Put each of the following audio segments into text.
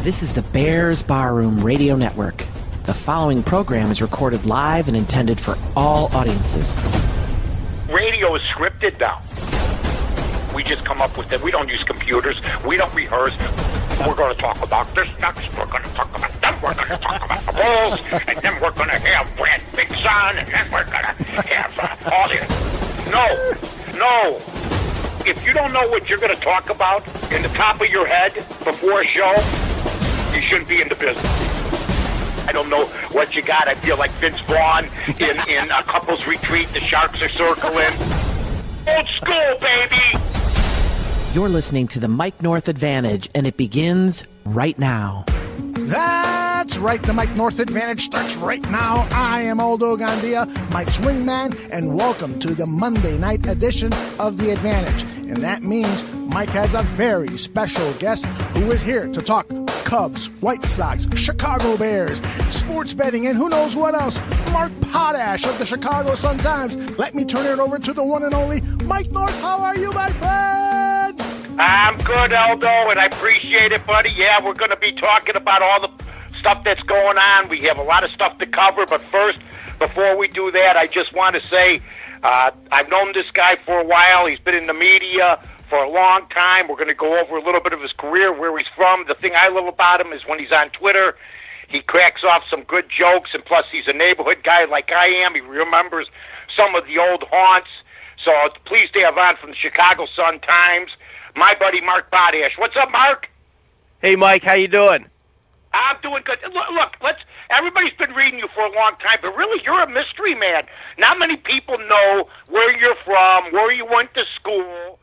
This is the Bears Barroom Radio Network. The following program is recorded live and intended for all audiences. Radio is scripted now. We just come up with it. We don't use computers. We don't rehearse. We're going to talk about this next. We're going to talk about them. We're going to talk about the Bulls. And then we're going to have Brad Bixon. And then we're going to have all this. No. If you don't know what you're going to talk about in the top of your head before a show, you shouldn't be in the business. I don't know what you got. I feel like Vince Vaughn in a couple's retreat. The Sharks are circling. Old school, baby. You're listening to the Mike North Advantage, and it begins right now. That's right. The Mike North Advantage starts right now. I am Aldo Gandia, Mike's wingman, and welcome to the Monday night edition of The Advantage. And that means Mike has a very special guest who is here to talk Cubs, White Sox, Chicago Bears, sports betting, and who knows what else. Mark Potash of the Chicago Sun-Times. Let me turn it over to the one and only Mike North. How are you, my friend? I'm good, Aldo, and I appreciate it, buddy. Yeah, we're going to be talking about all the stuff that's going on. We have a lot of stuff to cover, but first, before we do that, I just want to say I've known this guy for a while. He's been in the media for a long time. We're going to go over a little bit of his career, where he's from. The thing I love about him is when he's on Twitter, he cracks off some good jokes, and plus he's a neighborhood guy like I am. He remembers some of the old haunts. So pleased to have on from the Chicago Sun-Times, my buddy Mark Potash. What's up, Mark? Hey, Mike. How you doing? I'm doing good. Look, everybody's been reading you for a long time, but really you're a mystery man. Not many people know where you're from, where you went to school.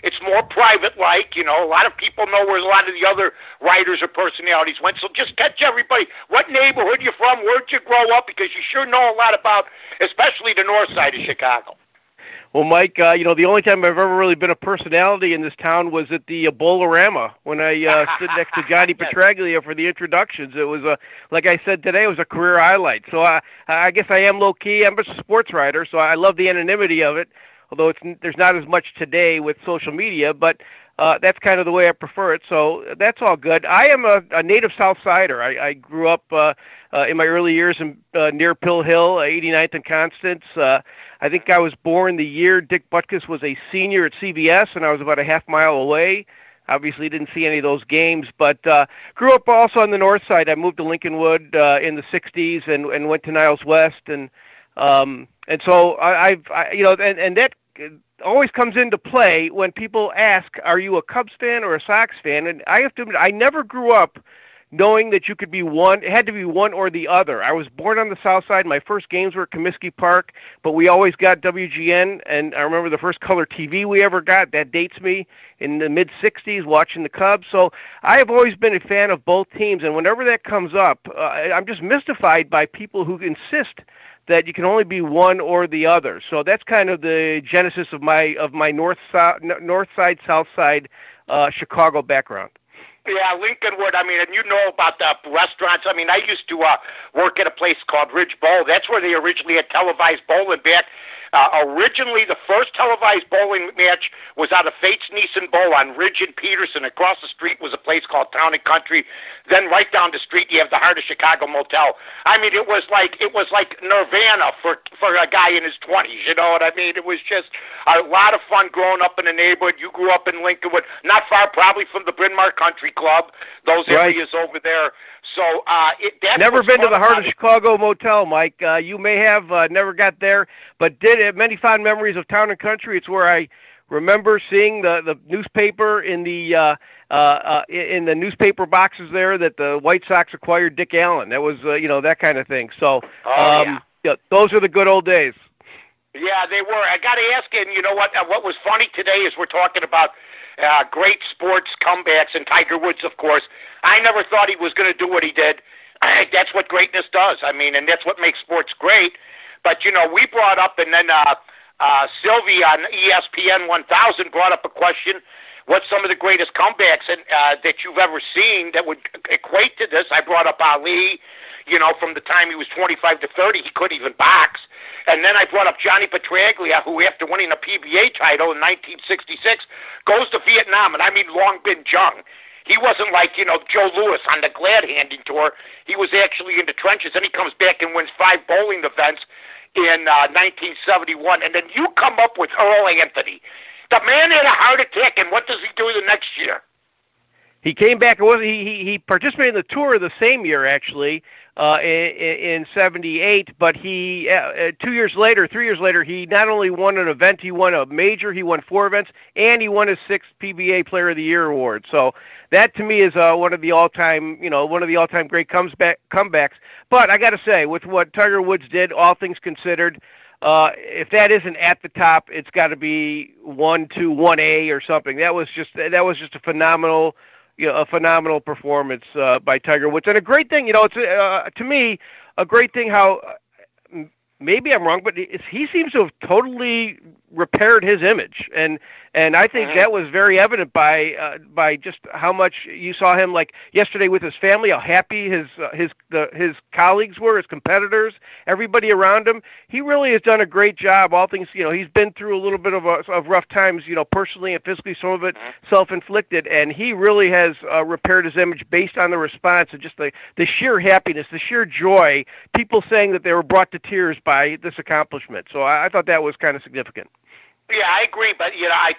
It's more private-like. A lot of people know where a lot of the other writers or personalities went. So just catch everybody. What neighborhood you're from? Where'd you grow up? Because you sure know a lot about, especially the north side of Chicago. Well, Mike, the only time I've ever really been a personality in this town was at the Bolorama when I stood next to Johnny Petraglia for the introductions. It was, like I said today, it was a career highlight. So I guess I am low-key. I'm a sports writer, so I love the anonymity of it, although there's not as much today with social media, but that's kind of the way I prefer it. So that's all good. I am a native South Sider. I grew up in my early years near Pill Hill, 89th and Constance. I think I was born the year Dick Butkus was a senior at CBS, and I was about a half mile away. Obviously didn't see any of those games, but grew up also on the north side. I moved to Lincolnwood in the 60s and went to Niles West. And so and that always comes into play when people ask, are you a Cubs fan or a Sox fan? And I have to admit, I never grew up knowing that you could be one. It had to be one or the other. I was born on the south side. My first games were at Comiskey Park, but we always got WGN, and I remember the first color TV we ever got. That dates me in the mid-'60s watching the Cubs. So I have always been a fan of both teams, and whenever that comes up, I'm just mystified by people who insist that you can only be one or the other. So that's kind of the genesis of my north side, south side Chicago background. Yeah, Lincolnwood, and you know about the restaurants. I used to work at a place called Ridge Bowl. That's where they originally had televised bowling back. Originally, the first televised bowling match was out of Fates Neeson Bowl on Ridge and Peterson. Across the street was a place called Town and Country. Then right down the street, you have the Heart of Chicago Motel. It was like Nirvana for a guy in his 20s. You know what I mean? It was just a lot of fun growing up in the neighborhood. You grew up in Lincolnwood, not far probably from the Bryn Mawr Country Club. Those areas over there. So that's never been to the Heart of Chicago Motel, Mike. You may have never got there, but did have many fond memories of Town and Country. It's where I remember seeing the newspaper in the newspaper boxes there that the White Sox acquired Dick Allen. That was that kind of thing. So those are the good old days. Yeah, they were. I got to ask you, and you know what? What was funny today is we're talking about great sports comebacks, and Tiger Woods, of course. I never thought he was going to do what he did. That's what greatness does. And that's what makes sports great. But, we brought up, and then Sylvie on ESPN 1000 brought up a question, what's some of the greatest comebacks that you've ever seen that would equate to this? I brought up Ali, from the time he was 25 to 30, he couldn't even box. And then I brought up Johnny Petraglia, who after winning a PBA title in 1966, goes to Vietnam, and Long Binh Chung. He wasn't like, Joe Louis on the glad-handing tour. He was actually in the trenches, and he comes back and wins 5 bowling events in 1971. And then you come up with Earl Anthony. The man had a heart attack, and what does he do the next year? He came back. He participated in the tour the same year, actually, in '78. But he 3 years later, he not only won an event, he won a major. He won 4 events, and he won his 6th PBA Player of the Year award. So that to me is one of the all-time great comebacks. But I got to say, with what Tiger Woods did, all things considered, if that isn't at the top, it's got to be 1, 2, 1A or something. That was just a phenomenal. A phenomenal performance by Tiger Woods, and a great thing. It's to me a great thing how maybe I'm wrong, but he seems to have totally repaired his image, and I think that was very evident by just how much you saw him, like yesterday with his family, how happy his colleagues were, his competitors, everybody around him. He really has done a great job. All things, he's been through a little bit of rough times, personally and physically, some of it self-inflicted, and he really has repaired his image based on the response and just the sheer happiness, the sheer joy, people saying that they were brought to tears by this accomplishment. So I thought that was kind of significant. Yeah, I agree, but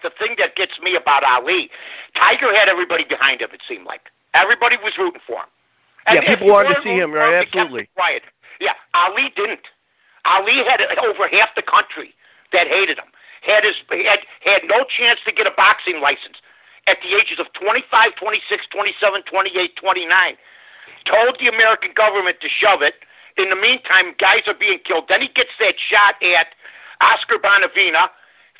the thing that gets me about Ali, Tiger had everybody behind him. It seemed like everybody was rooting for him. And people wanted to see him, right? Absolutely. Quiet. Yeah, Ali didn't. Ali had over half the country that hated him. Had no chance to get a boxing license at the ages of 25, 26, 27, 28, 29. Told the American government to shove it. In the meantime, guys are being killed. Then he gets that shot at Oscar Bonavena.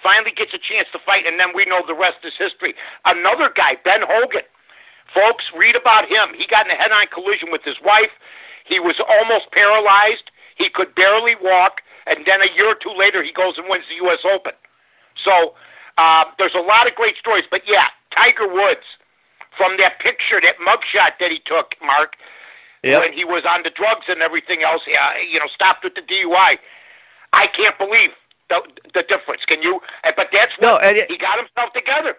Finally gets a chance to fight, and then we know the rest is history. Another guy, Ben Hogan. Folks, read about him. He got in a head-on collision with his wife. He was almost paralyzed. He could barely walk, and then a year or two later, he goes and wins the U.S. Open. So there's a lot of great stories. But, yeah, Tiger Woods, from that picture, that mugshot that he took, Mark, when he was on the drugs and everything else, stopped with the DUI, I can't believe the difference. Can you? But that's what he got himself together.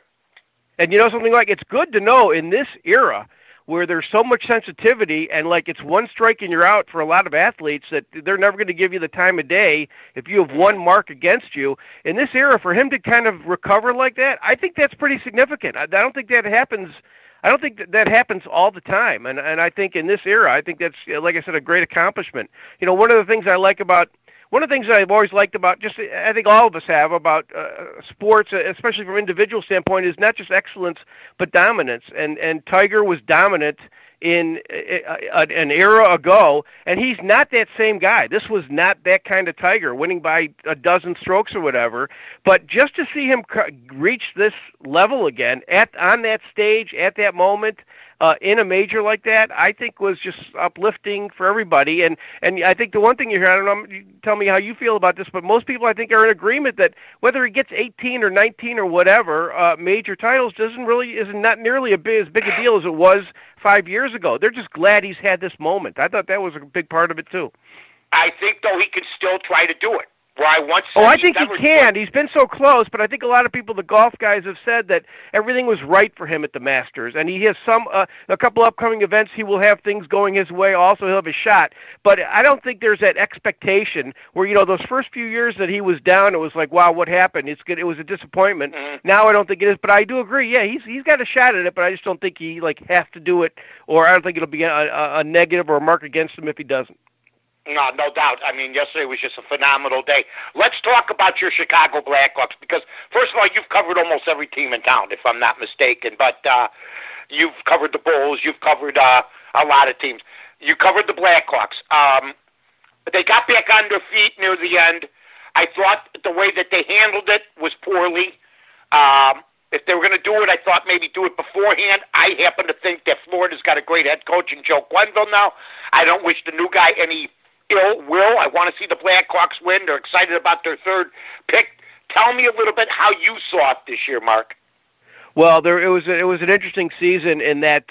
And something, like, it's good to know in this era where there's so much sensitivity and, like, it's one strike and you're out for a lot of athletes that they're never going to give you the time of day if you have one mark against you. In this era, for him to kind of recover like that, I think that's pretty significant. I don't think that happens. I don't think that happens all the time. And I think in this era, I think that's, like I said, a great accomplishment. One of the things I've always liked about, just I think all of us have about sports, especially from an individual standpoint, is not just excellence but dominance. And Tiger was dominant in an era ago, and he's not that same guy. This was not that kind of Tiger, winning by a dozen strokes or whatever. But just to see him reach this level again on that stage at that moment, in a major like that, I think was just uplifting for everybody. And I think the one thing you hear, I don't know, you tell me how you feel about this, but most people I think are in agreement that whether he gets 18 or 19 or whatever, major titles is not nearly as big a deal as it was 5 years ago. They're just glad he's had this moment. I thought that was a big part of it too. I think, though, he can still try to do it. I think he can. He's been so close, but I think a lot of people, the golf guys, have said that everything was right for him at the Masters, and he has a couple upcoming events. He will have things going his way. Also, he'll have a shot. But I don't think there's that expectation where those first few years that he was down, it was like, wow, what happened? It's good. It was a disappointment. Now I don't think it is, but I do agree. Yeah, he's got a shot at it, but I just don't think he has to do it, or I don't think it'll be a negative or a mark against him if he doesn't. No doubt. I mean, yesterday was just a phenomenal day. Let's talk about your Chicago Blackhawks because, first of all, you've covered almost every team in town, if I'm not mistaken. But you've covered the Bulls. You've covered a lot of teams. You covered the Blackhawks. They got back on their feet near the end. I thought the way that they handled it was poorly. If they were going to do it, I thought maybe do it beforehand. I happen to think that Florida's got a great head coach in Joe Quenneville now. I don't wish the new guy any ill will. I want to see the Blackhawks win. They're excited about their third pick. Tell me a little bit how you saw it this year, Mark. Well, it was an interesting season in that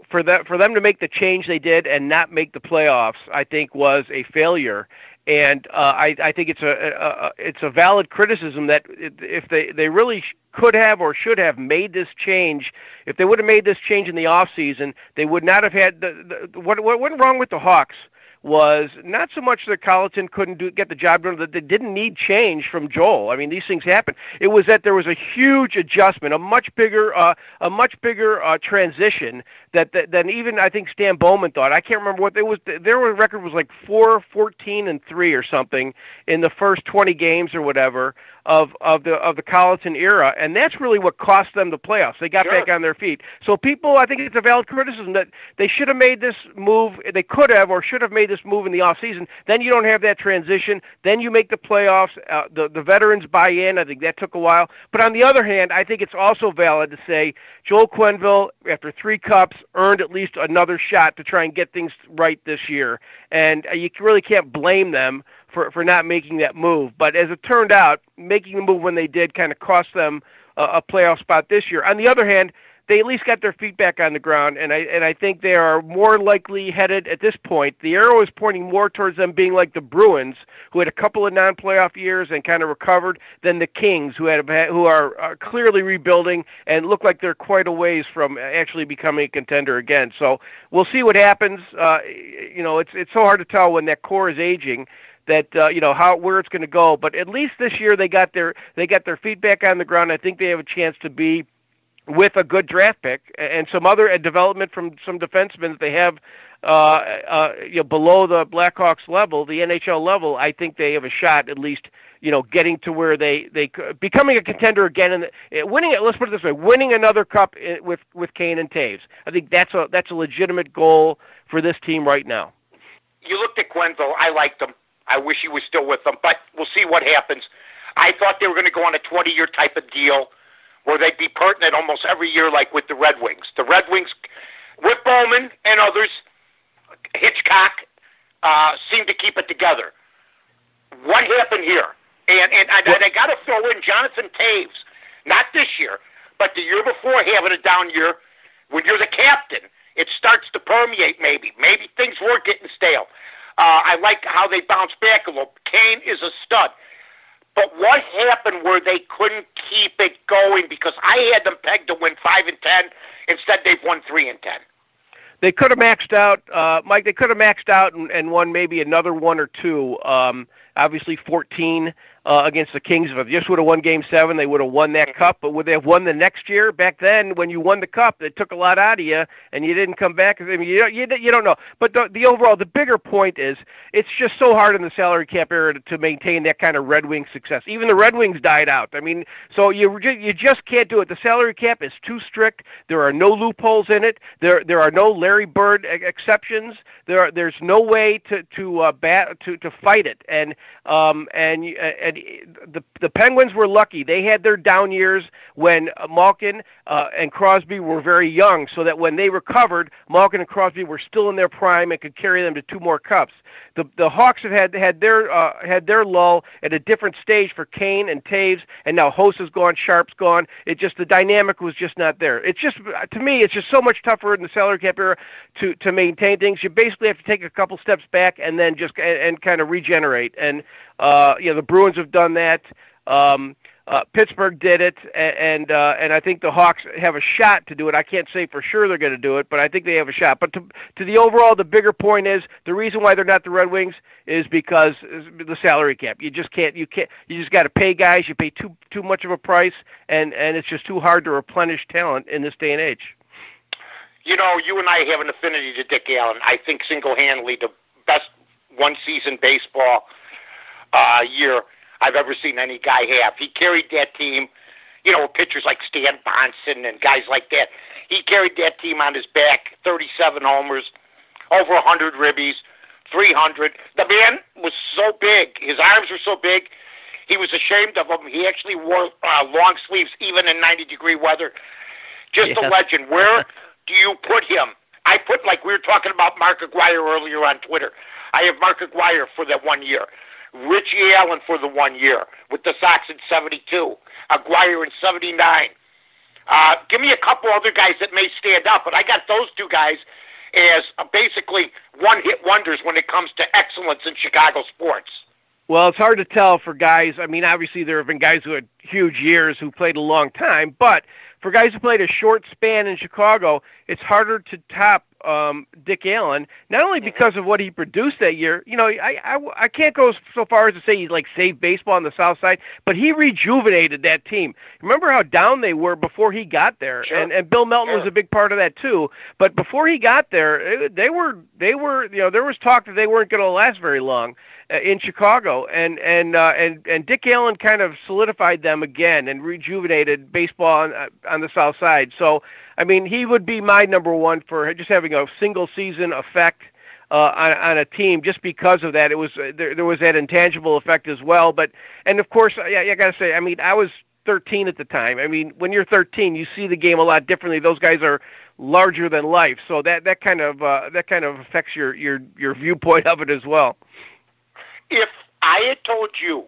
for them to make the change they did and not make the playoffs, I think was a failure. And I think it's a valid criticism that if they really could have or should have made this change, if they would have made this change in the off season, they would not have had what went wrong with the Hawks was not so much that Colleton couldn't get the job done, that they didn't need change from Joel. I mean, these things happen. It was that there was a huge adjustment, a much bigger transition than even I think Stan Bowman thought. I can't remember what it was. Their record was like 4-14-3 or something in the first 20 games or whatever of the Colleton era, and that's really what cost them the playoffs. They got back on their feet. So people, I think it's a valid criticism that they should have made this move. They could have or should have made this move in the off season. Then you don't have that transition. Then you make the playoffs. The veterans buy in. I think that took a while. But on the other hand, I think it's also valid to say Joel Quenneville, after 3 cups, earned at least another shot to try and get things right this year. And you really can't blame them for not making that move. But as it turned out, making the move when they did kind of cost them a playoff spot this year. On the other hand, they at least got their feet back on the ground, and I think they are more likely headed at this point. The arrow is pointing more towards them being like the Bruins, who had a couple of non-playoff years and kind of recovered, than the Kings, who are clearly rebuilding and look like they're quite a ways from actually becoming a contender again. So we'll see what happens. It's so hard to tell when that core is aging that where it's going to go. But at least this year they got their feet back on the ground. I think they have a chance to be with a good draft pick and some other development from some defensemen that they have below the Blackhawks level, the NHL level. I think they have a shot at least, getting to where they becoming a contender again and winning it. Let's put it this way: winning another cup with Kane and Taves. I think that's a legitimate goal for this team right now. You looked at Quenneville. I liked him. I wish he was still with them, but we'll see what happens. I thought they were going to go on a 20-year type of deal where they'd be pertinent almost every year, like with the Red Wings. The Red Wings, with Bowman and others, Hitchcock, seemed to keep it together. What happened here? And I got to throw in Jonathan Taves, not this year, but the year before, having a down year. When you're the captain, it starts to permeate maybe. Maybe things were getting stale. I like how they bounced back a little. Kane is a stud. But what happened where they couldn't keep it going? Because I had them pegged to win 5-10. Instead, they've won 3-10. They could have maxed out, Mike. They could have maxed out and won maybe another 1 or 2. Obviously, 14 against the Kings. If they just would have won Game 7, they would have won that cup. But would they have won the next year? Back then, when you won the cup, it took a lot out of you, and you didn't come back. I mean, you don't know. But the overall, the bigger point is, it's just so hard in the salary cap era to maintain that kind of Red Wings success. Even the Red Wings died out. I mean, so you just can't do it. The salary cap is too strict. There are no loopholes in it. There are no Larry Bird exceptions. There's no way to fight it. And the Penguins were lucky. They had their down years when Malkin and Crosby were very young, so that when they recovered, Malkin and Crosby were still in their prime and could carry them to 2 more cups. The Hawks have had their lull at a different stage for Kane and Taves, and now Hosa's gone, Sharp's gone. The dynamic was just not there. It's just, to me, it's just so much tougher in the salary cap era to maintain things. You basically have to take a couple steps back and then just and kind of regenerate. And the Bruins have done that. Pittsburgh did it, and I think the Hawks have a shot to do it. I can't say for sure they're going to do it, but I think they have a shot. But to the overall, the bigger point is the reason why they're not the Red Wings is because the salary cap. You just can't. You just got to pay guys. You pay too much of a price, and it's just too hard to replenish talent in this day and age. You and I have an affinity to Dick Allen. I think single-handedly the best one-season baseball year I've ever seen any guy have. He carried that team, pitchers like Stan Bonson and guys like that. He carried that team on his back, 37 homers, over 100 ribbies, 300. The man was so big. His arms were so big, he was ashamed of them. He actually wore long sleeves even in 90-degree weather. Just a legend. Where do you put him? I put, like we were talking about Mark Aguirre earlier on Twitter, I have Mark Aguirre for that 1 year. Richie Allen for the 1 year with the Sox in 72. Aguirre in 79. Give me a couple other guys that may stand up, but I got those 2 guys, as basically one-hit wonders when it comes to excellence in Chicago sports? Well, it's hard to tell for guys. I mean, obviously there have been guys who had huge years who played a long time, but for guys who played a short span in Chicago, it's harder to top Dick Allen, not only because of what he produced that year. You know, I can't go so far as to say he like saved baseball on the South Side, but he rejuvenated that team. Remember how down they were before he got there, Sure. and Bill Melton was a big part of that too. But before he got there, they were you know, there was talk that they weren't going to last very long in Chicago, and Dick Allen kind of solidified them again and rejuvenated baseball on the South Side. So, I mean, he would be my number one for just having a single season effect on a team, just because of that. It was there was that intangible effect as well. But and of course, I got to say, I mean, I was 13 at the time. I mean, when you're 13, you see the game a lot differently. Those guys are larger than life, so that kind of affects your viewpoint of it as well. If I had told you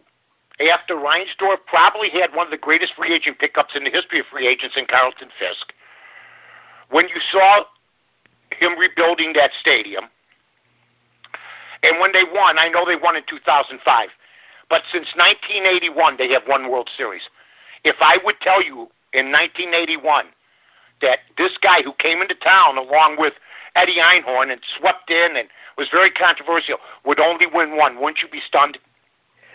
after Reinsdorf probably had one of the greatest free agent pickups in the history of free agents in Carlton Fisk, when you saw him rebuilding that stadium, and when they won, I know they won in 2005, but since 1981 they have won World Series. If I would tell you in 1981 that this guy who came into town along with Eddie Einhorn and swept in and was very controversial would only win one, wouldn't you be stunned?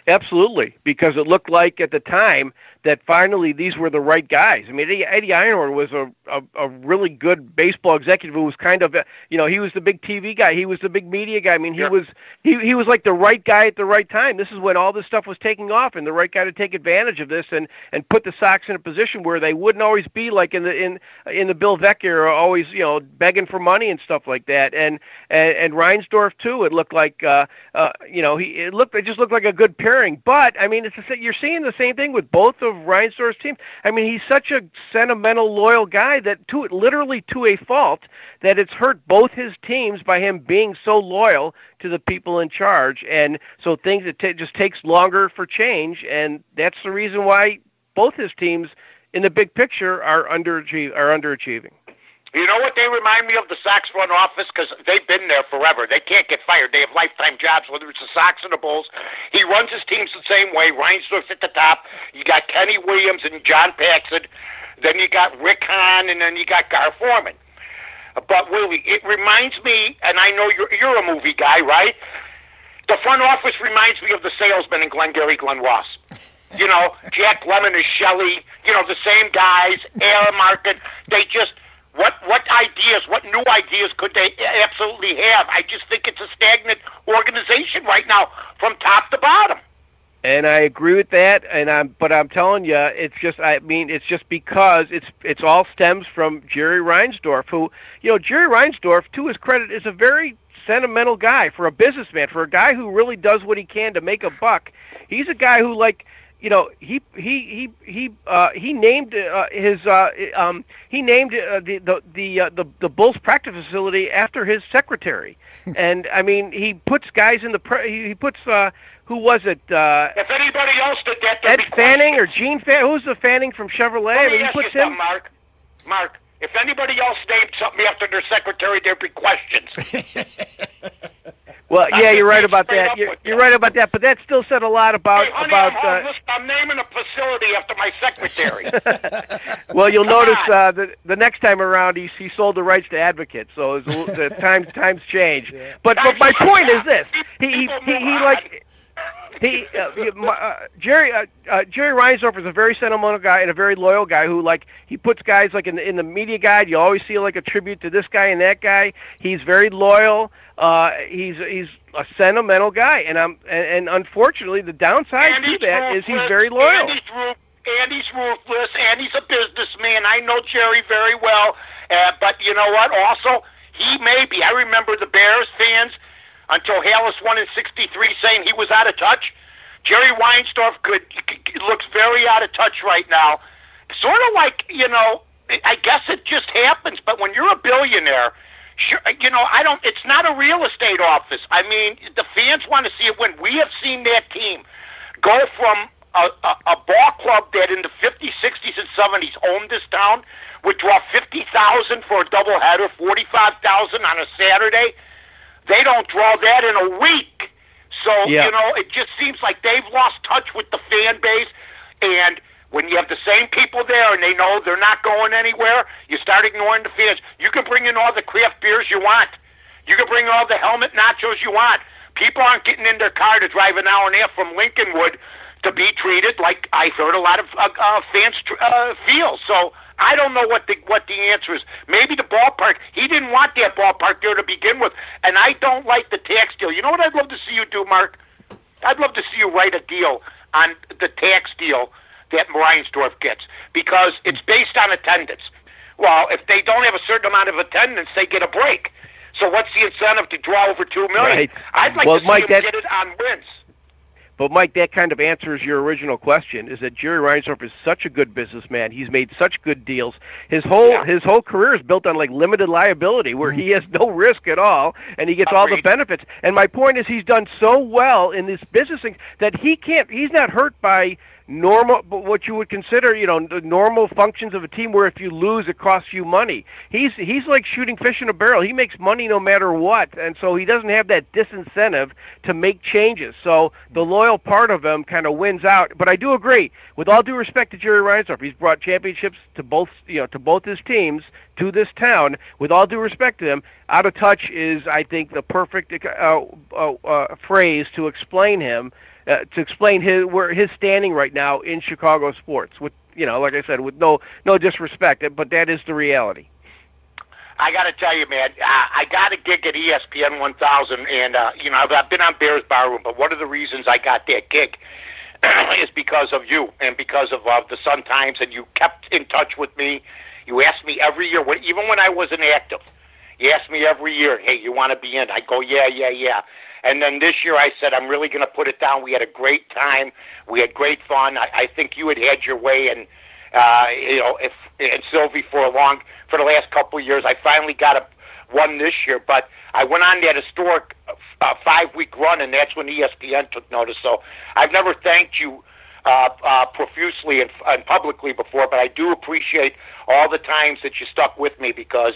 Absolutely, because it looked like at the time that finally these were the right guys. I mean, Eddie Einhorn was a really good baseball executive who was kind of, you know, he was the big TV guy. He was the big media guy. I mean, he was like the right guy at the right time. This is when all this stuff was taking off, and the right guy to take advantage of this and put the Sox in a position where they wouldn't always be like in the Bill Veeck era, always, you know, begging for money and stuff like that. And Reinsdorf too. It looked like, you know, it just looked like a good pairing. But I mean, you're seeing the same thing with both of Reinsdorf's team. I mean, he's such a sentimental, loyal guy that literally to a fault, that it's hurt both his teams by him being so loyal to the people in charge. And so things just takes longer for change, and that's the reason why both his teams in the big picture are underachieving. You know what they remind me of, the Sox front office? Because they've been there forever. They can't get fired. They have lifetime jobs, whether it's the Sox or the Bulls. He runs his teams the same way. Reinsdorf's at the top. You got Kenny Williams and John Paxson. Then you got Rick Hahn, and then you got Gar Forman. But Willie, it reminds me, and I know you're a movie guy, right? The front office reminds me of the salesman in Glengarry Glen Ross. You know, Jack Lemmon is Shelley. You know, the same guys. Air Market. They just... What ideas, what new ideas could they absolutely have? I just think it's a stagnant organization right now from top to bottom. And I agree with that, but I'm telling you, it's just because it's all stems from Jerry Reinsdorf, who, you know, Jerry Reinsdorf, to his credit, is a very sentimental guy, for a businessman, for a guy who really does what he can to make a buck. He's a guy who, like, you know, he named the Bulls practice facility after his secretary, and I mean, he puts guys in he puts who was it? If anybody else did that, Ed Fanning or Gene Fanning? Who's the Fanning from Chevrolet? Let me ask you something, Mark. If anybody else named something after their secretary, there'd be questions. Well, yeah, you're right about that. You're right about that, but that still said a lot about. Hey, honey, I'm naming a facility after my secretary. Well, you'll notice the next time around he sold the rights to Advocate, so the times change. Yeah. But my point is this: Jerry Reinsdorf is a very sentimental guy and a very loyal guy who, like, he puts guys like in the media guide. You always see like a tribute to this guy and that guy. He's very loyal. He's a sentimental guy, and unfortunately the downside to that is he's very loyal. And he's ruthless, and he's a businessman. I know Jerry very well, but you know what? Also, he may be. I remember the Bears fans until Halas won in '63 saying he was out of touch. Jerry Reinsdorf looks very out of touch right now. Sort of like, you know, I guess it just happens. But when you're a billionaire, sure, you know, it's not a real estate office. I mean, the fans want to see it win. We have seen that team go from a ball club that in the 50s, 60s, and 70s owned this town would draw 50,000 for a doubleheader, 45,000 on a Saturday. They don't draw that in a week. So, it just seems like they've lost touch with the fan base. And when you have the same people there and they know they're not going anywhere, you start ignoring the fans. You can bring in all the craft beers you want. You can bring all the helmet nachos you want. People aren't getting in their car to drive an hour and a half from Lincolnwood to be treated like I've heard a lot of fans feel. So I don't know what the answer is. Maybe the ballpark. He didn't want that ballpark there to begin with, and I don't like the tax deal. You know what I'd love to see you do, Mark? I'd love to see you write a deal on the tax deal that Reinsdorf gets, because it's based on attendance. Well, if they don't have a certain amount of attendance, they get a break. So what's the incentive to draw over $2 million? Right. I'd like to see him get it on wins. But, Mike, that kind of answers your original question, is that Jerry Reinsdorf is such a good businessman. He's made such good deals. His whole career is built on, like, limited liability, where he has no risk at all, and he gets all the benefits. And my point is he's done so well in this business thing that he's not hurt by normal, what you would consider, the normal functions of a team where if you lose, it costs you money. He's like shooting fish in a barrel. He makes money no matter what, and so he doesn't have that disincentive to make changes. So the loyal part of him kind of wins out. But I do agree, with all due respect to Jerry Reinsdorf, he's brought championships to both his teams, to this town. With all due respect to him, out of touch is, I think, the perfect phrase to explain him. To explain his standing right now in Chicago sports, with like I said, with no disrespect, but that is the reality. I got to tell you, man, I got a gig at ESPN 1000, and I've been on Bears Barroom, but one of the reasons I got that gig is because of you and because of the Sun Times, and you kept in touch with me. You asked me every year, even when I wasn't active. You asked me every year, hey, you want to be in? I go, yeah. And then this year I said, I'm really going to put it down. We had a great time. We had great fun. I think you had your way. And, and Sylvie for the last couple of years. I finally got one this year. But I went on that historic 5-week run, and that's when ESPN took notice. So I've never thanked you profusely and publicly before, but I do appreciate all the times that you stuck with me because,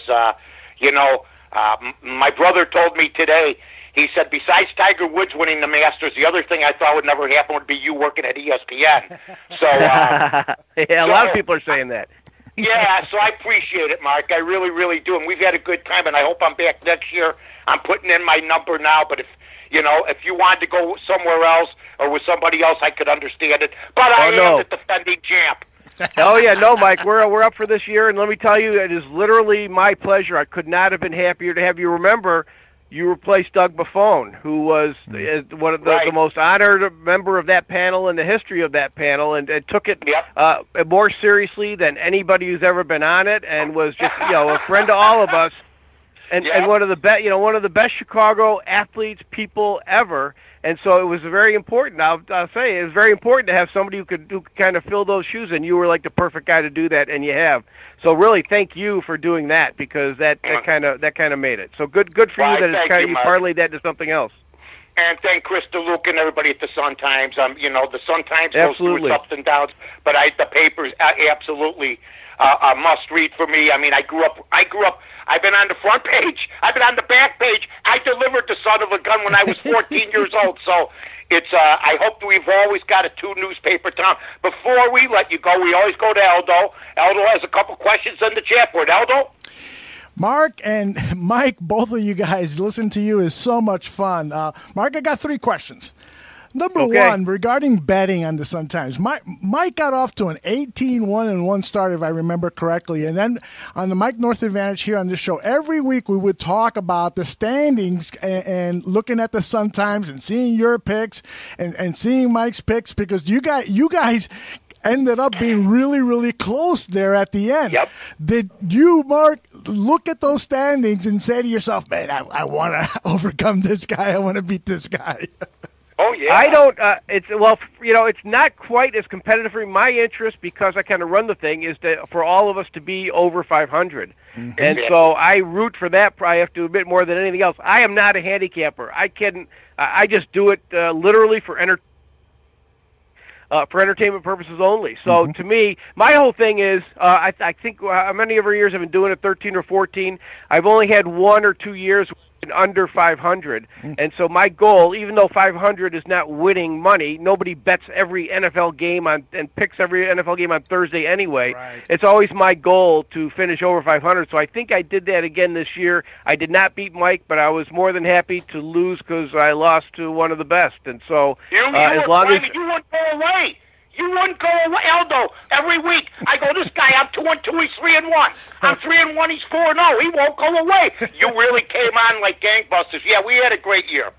my brother told me today, he said, besides Tiger Woods winning the Masters, the other thing I thought would never happen would be you working at ESPN. So, a lot of people are saying that. Yeah, so I appreciate it, Mark. I really, really do. And we've had a good time, and I hope I'm back next year. I'm putting in my number now, but if you wanted to go somewhere else or with somebody else, I could understand it. But I am the defending champ. Oh, yeah, no, Mike, we're up for this year, and let me tell you, it is literally my pleasure. I could not have been happier to have you. Remember, you replaced Doug Buffone, who was one of the most honored member of that panel in the history of that panel, and took it more seriously than anybody who's ever been on it, and was just a friend to all of us, and one of the best Chicago athletes, people ever. And so it was very important. I'll say it was very important to have somebody who could kind of fill those shoes, and you were like the perfect guy to do that, and you have. So really, thank you for doing that because that kind of made it. So good for you that you parlayed that into something else. And thank Chris DeLuca and everybody at the Sun Times. The Sun Times goes through its ups and downs, but the paper's absolutely a must read for me. I mean, I grew up. I've been on the front page. I've been on the back page. I delivered the son of a gun when I was 14 years old. So it's. I hope that we've always got a 2-newspaper town. Before we let you go, we always go to Aldo. Aldo has a couple questions in the chat board. Aldo? Mark and Mike, both of you guys, listen to you is so much fun. Mark, I got 3 questions. Number one, regarding betting on the Sun Times, Mike got off to an 18-1-1 start, if I remember correctly. And then on the Mike North Advantage here on this show, every week we would talk about the standings and looking at the Sun Times and seeing your picks and seeing Mike's picks because you guys ended up being really, really close there at the end. Yep. Did you, Mark, look at those standings and say to yourself, man, I want to overcome this guy. I want to beat this guy. Oh, yeah. I don't, it's not quite as competitive for me. My interest, because I kind of run the thing, is for all of us to be over 500. Mm-hmm. And so I root for that, I have to admit, more than anything else. I am not a handicapper. I just do it literally for entertainment. for entertainment purposes only. So to me, my whole thing is, I think how many of our years I've been doing it, 13 or 14. I've only had 1 or 2 years under 500, and so my goal, even though 500 is not winning money, nobody bets every NFL game on and picks every NFL game on Thursday anyway. Right. It's always my goal to finish over 500, so I think I did that again this year. I did not beat Mike, but I was more than happy to lose because I lost to one of the best, and so as long as you wouldn't go away. You wouldn't go away, Aldo. Every week I go, this guy, I'm 2-2, he's 3-1. I'm 3-1, he's 4-0. He won't go away. You really came on like gangbusters. Yeah, we had a great year.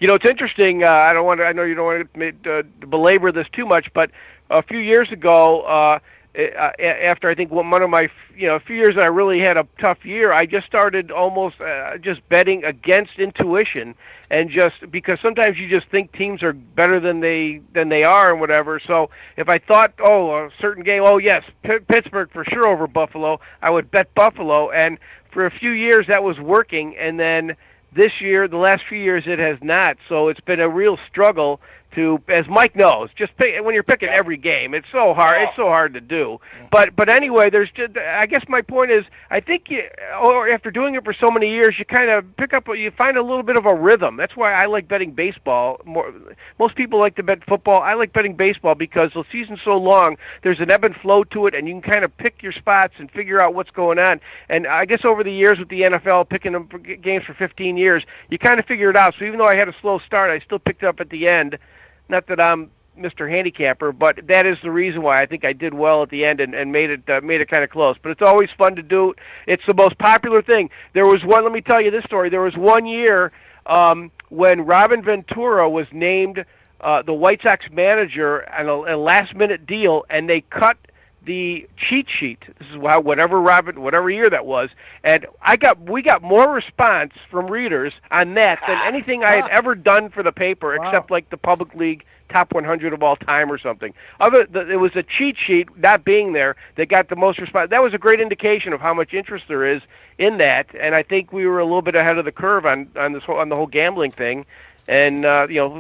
You know, it's interesting. I know you don't want to belabor this too much, but a few years ago, after I think one of my, a few years that I really had a tough year, I just started almost just betting against intuition, and just because sometimes you just think teams are better than they are and whatever. So if I thought, a certain game, yes, Pittsburgh for sure over Buffalo, I would bet Buffalo, and for a few years that was working, and then this year, the last few years, it has not. So it's been a real struggle to, as Mike knows, just pick, when you're picking every game, it's so hard. It's so hard to do. But anyway, there's just, I guess my point is, I think after doing it for so many years, you kind of you find a little bit of a rhythm. That's why I like betting baseball more. Most people like to bet football. I like betting baseball because the season's so long. There's an ebb and flow to it, and you can kind of pick your spots and figure out what's going on. And I guess over the years with the NFL, picking them for games for 15 years, you kind of figure it out. So even though I had a slow start, I still picked up at the end. Not that I'm Mr. Handicapper, but that is the reason why I think I did well at the end and made it kind of close. But it's always fun to do. It's the most popular thing. There was one. Let me tell you this story. There was one year when Robin Ventura was named the White Sox manager on a last-minute deal, and they cut the cheat sheet. This is whatever year that was, and we got more response from readers on that than anything I had ever done for the paper, except like the Public League top 100 of all time or something. It was a cheat sheet not being there that got the most response. That was a great indication of how much interest there is in that, and I think we were a little bit ahead of the curve on the whole gambling thing. And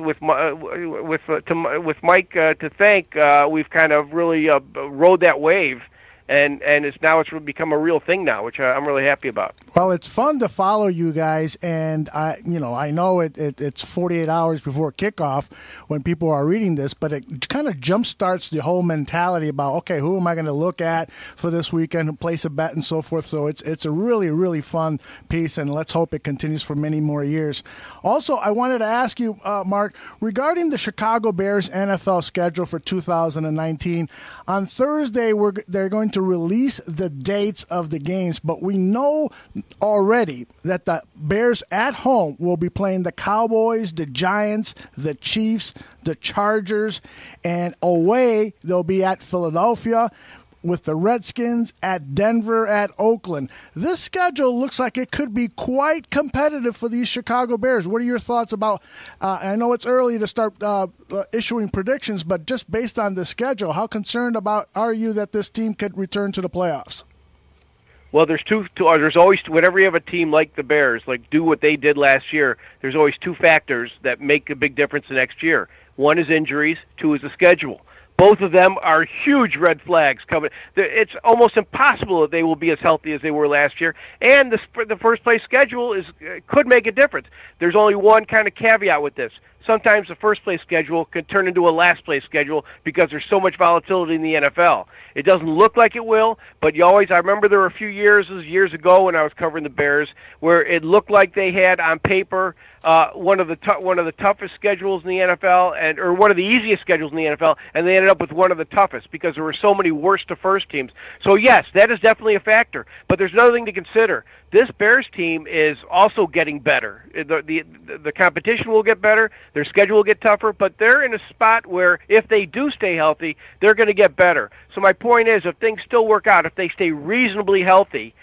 with Mike to thank, we've kind of really rode that wave, and it's become a real thing now, which I'm really happy about. Well, it's fun to follow you guys, and I know it's 48 hours before kickoff when people are reading this, but it kind of jumpstarts the whole mentality about, okay, who am I going to look at for this weekend and place a bet and so forth. So it's a really, really fun piece, and let's hope it continues for many more years. Also, I wanted to ask you, Mark, regarding the Chicago Bears NFL schedule for 2019. On Thursday, they're going to release the dates of the games, but we know already that the Bears at home will be playing the Cowboys, the Giants, the Chiefs, the Chargers, and away they'll be at Philadelphia with the Redskins, at Denver, at Oakland. This schedule looks like it could be quite competitive for these Chicago Bears. What are your thoughts about, I know it's early to start issuing predictions, but just based on the schedule, how concerned are you that this team could return to the playoffs? Well, there's always, whenever you have a team like the Bears, like do what they did last year, there's always two factors that make a big difference the next year. One is injuries, two is the schedule. Both of them are huge red flags coming. It's almost impossible that they will be as healthy as they were last year. And the first place schedule could make a difference. There's only one kind of caveat with this. Sometimes the first place schedule can turn into a last place schedule because there's so much volatility in the NFL. It doesn't look like it will, but I remember there were a few years ago when I was covering the Bears where it looked like they had on paper one of the toughest schedules in the NFL, or one of the easiest schedules in the NFL, and they ended up with one of the toughest because there were so many worst to first teams. So yes, that is definitely a factor. But there's another thing to consider. This Bears team is also getting better. The competition will get better. Their schedule will get tougher, but they're in a spot where if they do stay healthy, they're going to get better. So my point is, if things still work out, if they stay reasonably healthy,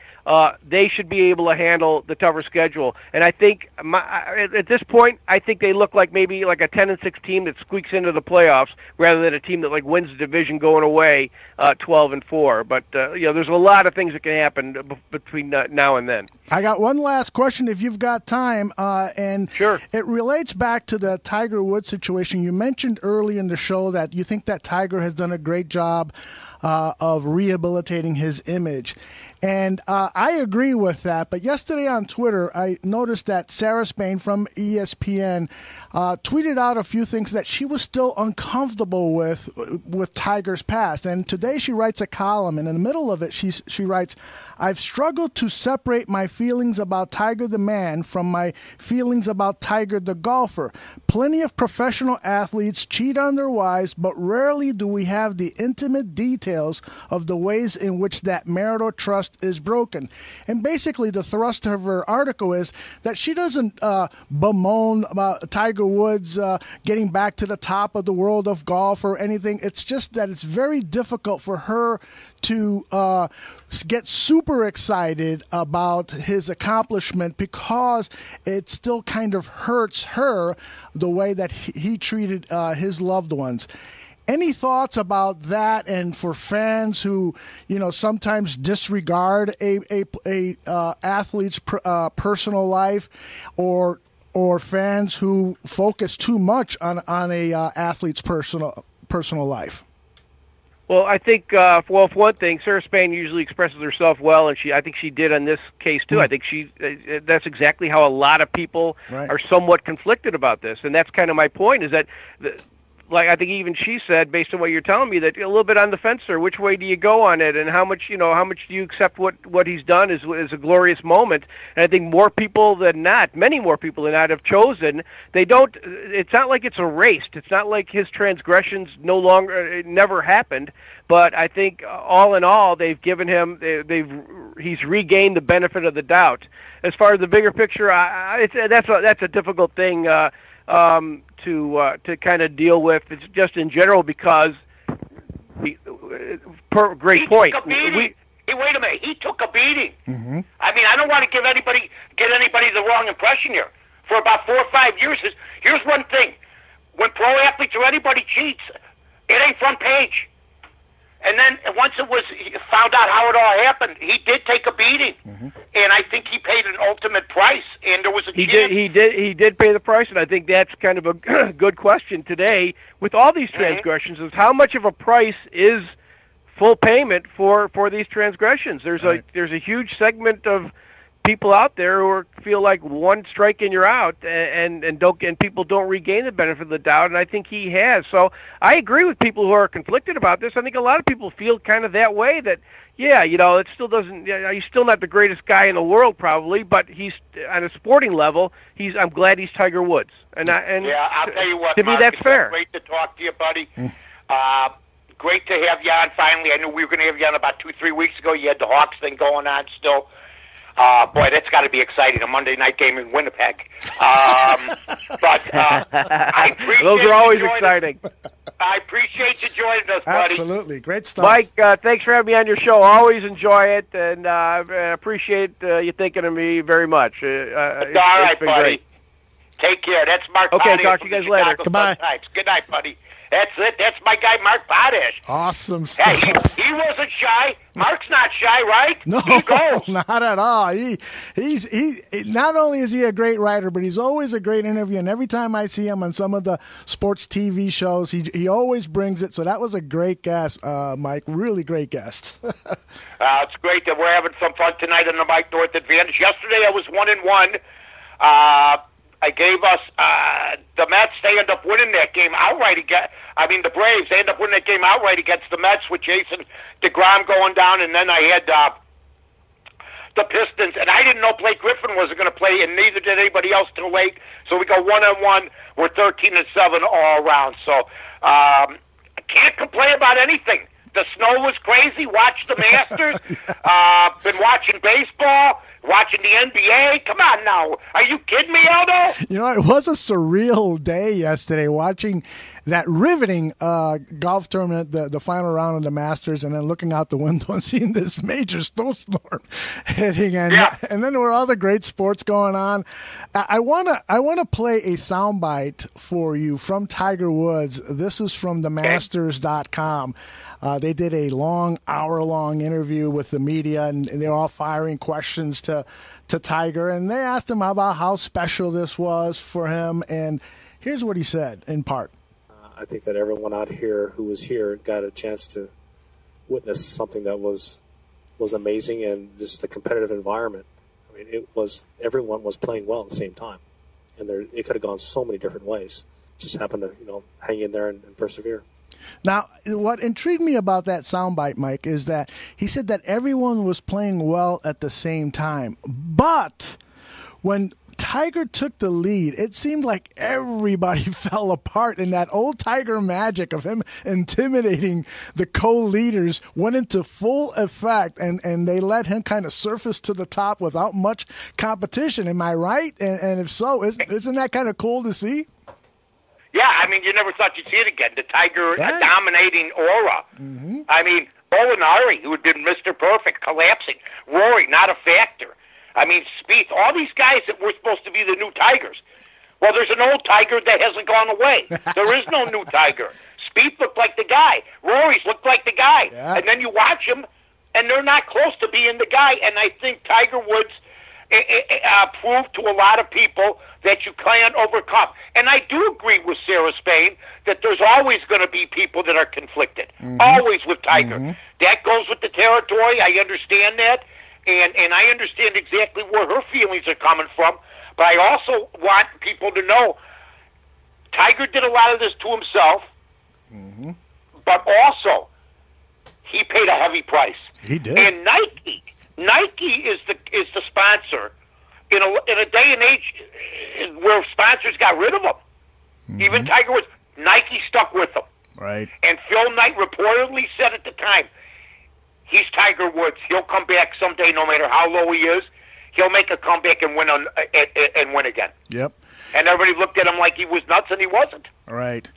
they should be able to handle the tougher schedule. And I think at this point, I think they look like maybe like a 10-6 team that squeaks into the playoffs rather than a team that like wins the division going away 12-4. But there's a lot of things that can happen between now and then. I got one last question if you've got time, and sure. It relates back to the Tiger Woods situation. You mentioned early in the show that you think that Tiger has done a great job of rehabilitating his image. And I agree with that. But yesterday on Twitter, I noticed that Sarah Spain from ESPN tweeted out a few things that she was still uncomfortable with Tiger's past. And today she writes a column, and in the middle of it, she writes, "I've struggled to separate my feelings about Tiger the man from my feelings about Tiger the golfer. Plenty of professional athletes cheat on their wives, but rarely do we have the intimate details of the ways in which that marital trust is broken." And basically the thrust of her article is that she doesn't bemoan about Tiger Woods getting back to the top of the world of golf or anything. It's just that it's very difficult for her to get super excited about his accomplishment because it still kind of hurts her the way that he treated his loved ones. Any thoughts about that? And for fans who, sometimes disregard a athlete's personal life, or fans who focus too much on a athlete's personal life? Well, I think, for one thing, Sarah Spain usually expresses herself well, and I think she did on this case too. I think that's exactly how a lot of people are somewhat conflicted about this, and that's kind of my point. Is that, like I think even she said, based on what you're telling me, that a little bit on the fence there. Which way do you go on it, and how much do you accept what he's done is a glorious moment? And I think many more people than not, have chosen. They don't. It's not like it's erased. It's not like his transgressions never happened. But I think all in all, they've given him. He's regained the benefit of the doubt. As far as the bigger picture, that's a difficult thing. To kind of deal with. It's just in general because great point. Wait a minute. He took a beating. Mm-hmm. I mean, I don't want to get anybody the wrong impression here. For about 4 or 5 years, here's one thing: when pro athletes or anybody cheats, it ain't front page. And then once it was found out how it all happened, he did take a beating, and I think he paid an ultimate price. And there was a chance. He did pay the price, and I think that's kind of a good question today with all these transgressions: is how much of a price is full payment for these transgressions? There's a huge segment of people out there who feel like one strike and you're out, and people don't regain the benefit of the doubt, and I think he has. So I agree with people who are conflicted about this. I think a lot of people feel kind of that way, that it still doesn't. He's still not the greatest guy in the world probably, but he's on a sporting level. I'm glad he's Tiger Woods, and I'll tell you what, to Mark, me that's fair. Great to talk to you, buddy. Great to have you on finally. I knew we were going to have you on about 2-3 weeks ago. You had the Hawks thing going on still. Boy, that's got to be exciting, a Monday night game in Winnipeg. But I appreciate those are always exciting. I appreciate you joining us, buddy. Absolutely. Great stuff. Mike, thanks for having me on your show. Always enjoy it, and I appreciate you thinking of me very much. All right, buddy. Great. Take care. That's Mark Potash. Okay, talk to you guys later. Goodbye. Good night, buddy. That's it. That's my guy, Mark Potash. Awesome stuff. Hey, he wasn't shy. Mark's not shy, right? No, he goes. Not at all. He's not only is he a great writer, but he's always a great interview. And every time I see him on some of the sports TV shows, he always brings it. So that was a great guest, Mike. Really great guest. It's great that we're having some fun tonight on the Mike North Advantage. Yesterday I was 1-1. I gave us the Mets. They end up winning that game outright again. I mean, the Braves. They end up winning that game outright against the Mets with Jason DeGrom going down, and then I had the Pistons, and I didn't know Blake Griffin wasn't going to play, and neither did anybody else till late. So we go 1-1. We're 13-7 all around. So I can't complain about anything. The snow was crazy. Watched the Masters. Been watching baseball, watching the NBA. Come on now. Are you kidding me, Aldo? It was a surreal day yesterday watching that riveting golf tournament, the final round of the Masters, and then looking out the window and seeing this major snowstorm hitting, and then there were other great sports going on. I wanna play a soundbite for you from Tiger Woods. This is from themasters.com. They did a hour-long interview with the media, and they're all firing questions to Tiger, and they asked him about how special this was for him, and here's what he said in part. I think that everyone out here who was here got a chance to witness something that was amazing, and just the competitive environment. I mean, everyone was playing well at the same time, and it could have gone so many different ways. Just happened to hang in there and persevere. Now, what intrigued me about that soundbite, Mike, is that he said that everyone was playing well at the same time, but when Tiger took the lead, it seemed like everybody fell apart, and that old Tiger magic of him intimidating the co-leaders went into full effect, and they let him kind of surface to the top without much competition. Am I right? And if so, isn't that kind of cool to see? Yeah, I mean, you never thought you'd see it again. The Tiger dominating aura. Mm-hmm. I mean, Molinari, who had been Mr. Perfect, collapsing. Rory, not a factor. I mean, Spieth, all these guys that were supposed to be the new Tigers. Well, there's an old Tiger that hasn't gone away. There is no new Tiger. Spieth looked like the guy. Rory's looked like the guy. Yeah. And then you watch them, and they're not close to being the guy. And I think Tiger Woods proved to a lot of people that you can't overcome. And I do agree with Sarah Spain that there's always going to be people that are conflicted. Mm-hmm. Always with Tiger. Mm-hmm. That goes with the territory. I understand that. And I understand exactly where her feelings are coming from. But I also want people to know Tiger did a lot of this to himself. Mm-hmm. But also, he paid a heavy price. He did. And Nike is the sponsor in a day and age where sponsors got rid of them. Mm-hmm. Even Tiger Woods, Nike stuck with them. Right. And Phil Knight reportedly said at the time, he's Tiger Woods. He'll come back someday, no matter how low he is. He'll make a comeback and win and win again. Yep. And everybody looked at him like he was nuts, and he wasn't. Right.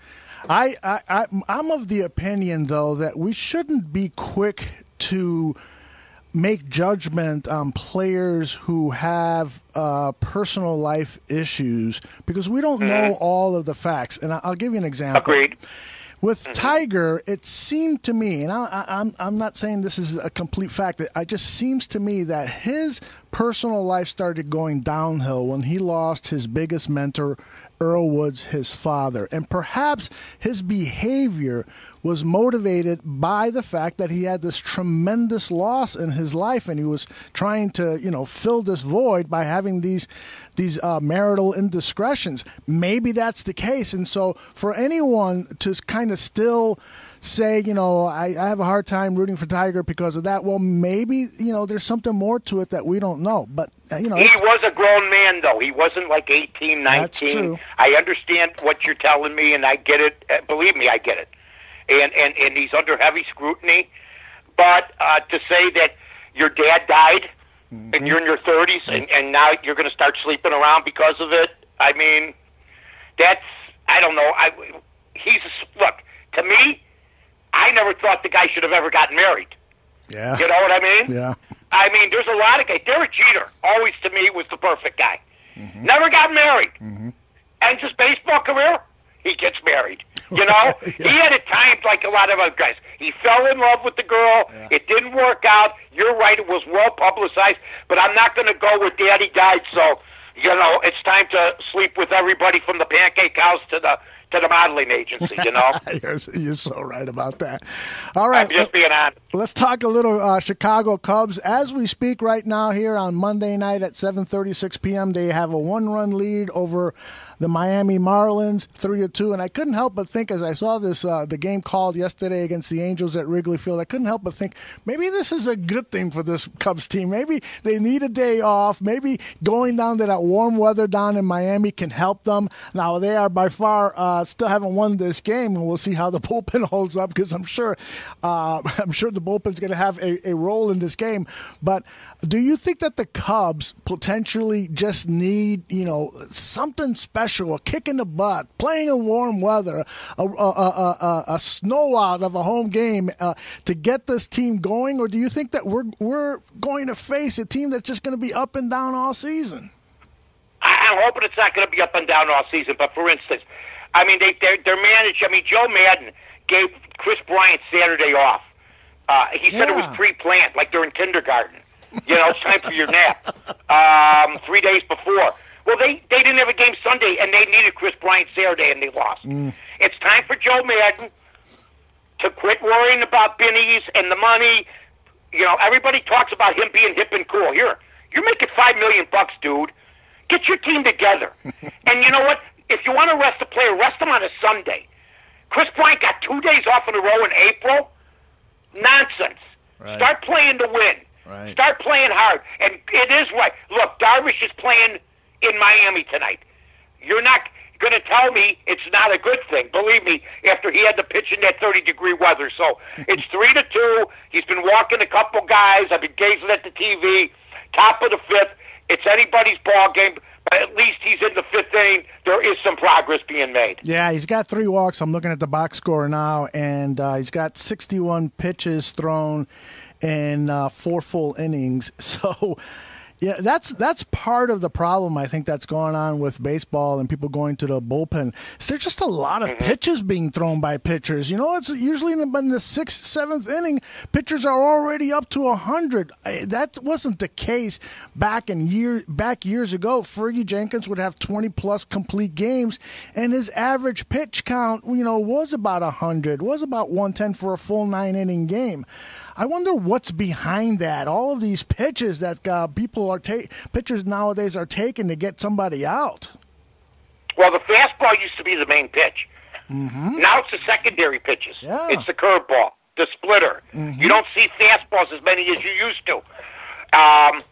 I'm of the opinion, though, that we shouldn't be quick to make judgment on players who have personal life issues because we don't know all of the facts. And I'll give you an example. Agreed. With Tiger, it seemed to me, and I'm not saying this is a complete fact, it just seems to me that his personal life started going downhill when he lost his biggest mentor, Earl Woods, his father. And perhaps his behavior was motivated by the fact that he had this tremendous loss in his life, and he was trying to, fill this void by having these marital indiscretions. Maybe that's the case. And so for anyone to kind of still say, I have a hard time rooting for Tiger because of that, well, maybe, there's something more to it that we don't know. But, he was a grown man, though. He wasn't like 18, 19. That's true. I understand what you're telling me, and I get it. Believe me, I get it. And he's under heavy scrutiny. But to say that your dad died and you're in your 30s and now you're going to start sleeping around because of it, I mean, I don't know. Look, to me, I never thought the guy should have ever gotten married. Yeah. You know what I mean? Yeah. I mean, there's a lot of guys. Derek Jeter, always to me, was the perfect guy. Mm-hmm. Never got married. Mm-hmm. Ends his baseball career, he gets married. Yes. He had it timed like a lot of other guys. He fell in love with the girl. Yeah. It didn't work out. You're right, it was well publicized. But I'm not going to go with Daddy died, so, it's time to sleep with everybody from the pancake house to the modeling agency, You're so right about that. All right. I'm just being honest. Let's talk a little Chicago Cubs. As we speak right now here on Monday night at 7:36 p.m., they have a 1-run lead over the Miami Marlins, 3-2. And I couldn't help but think, as I saw this, the game called yesterday against the Angels at Wrigley Field, I couldn't help but think maybe this is a good thing for this Cubs team. Maybe they need a day off. Maybe going down to that warm weather down in Miami can help them. Now, they are by far still haven't won this game, and we'll see how the bullpen holds up because I'm sure the bullpen's going to have a role in this game. But do you think that the Cubs potentially just need, something special, a kick in the butt, playing in warm weather, a snow out of a home game to get this team going, or do you think that we're going to face a team that's just going to be up and down all season? I'm hoping it's not going to be up and down all season. But for instance, I mean, they're managed. I mean, Joe Madden gave Chris Bryant Saturday off. He said it was pre-planned, like they're in kindergarten. It's time for your nap. 3 days before. Well, they didn't have a game Sunday, and they needed Chris Bryant Saturday, and they lost. It's time for Joe Madden to quit worrying about bennies and the money. Everybody talks about him being hip and cool. Here, you're making $5 million, dude. Get your team together. And you know what? If you want to rest a player, rest him on a Sunday. Chris Bryant got 2 days off in a row in April. Nonsense. Right. Start playing to win. Right. Start playing hard. And it is right. Look, Darvish is playing in Miami tonight. You're not going to tell me it's not a good thing. Believe me, after he had to pitch in that 30-degree weather. So it's 3-2. He's been walking a couple guys. I've been gazing at the TV. Top of the fifth. It's anybody's ball game, but at least he's in the fifth inning. There is some progress being made. Yeah, he's got 3 walks. I'm looking at the box score now, and he's got 61 pitches thrown in 4 full innings. So, yeah, that's part of the problem I think that's going on with baseball and people going to the bullpen. There's just a lot of pitches being thrown by pitchers. It's usually in the 6th, 7th inning, pitchers are already up to 100. That wasn't the case back years ago. Fergie Jenkins would have 20-plus complete games, and his average pitch count, was about 100, was about 110 for a full 9-inning game. I wonder what's behind that. All of these pitches that pitchers nowadays are taking to get somebody out. Well, the fastball used to be the main pitch. Now it's the secondary pitches. Yeah. It's the curveball, the splitter. You don't see fastballs as many as you used to. And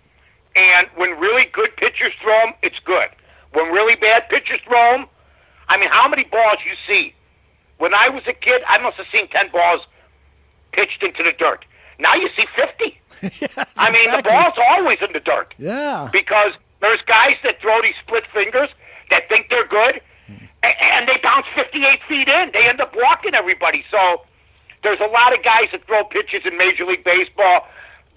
when really good pitchers throw them, it's good. When really bad pitchers throw them, I mean, how many balls you see? When I was a kid, I must have seen 10 balls pitched into the dirt. Now you see 50. Yes, I mean, exactly. the ball's always in the dirt. Yeah. Because there's guys that throw these split fingers that think they're good, and they bounce 58 feet in. They end up walking everybody. So there's a lot of guys that throw pitches in Major League Baseball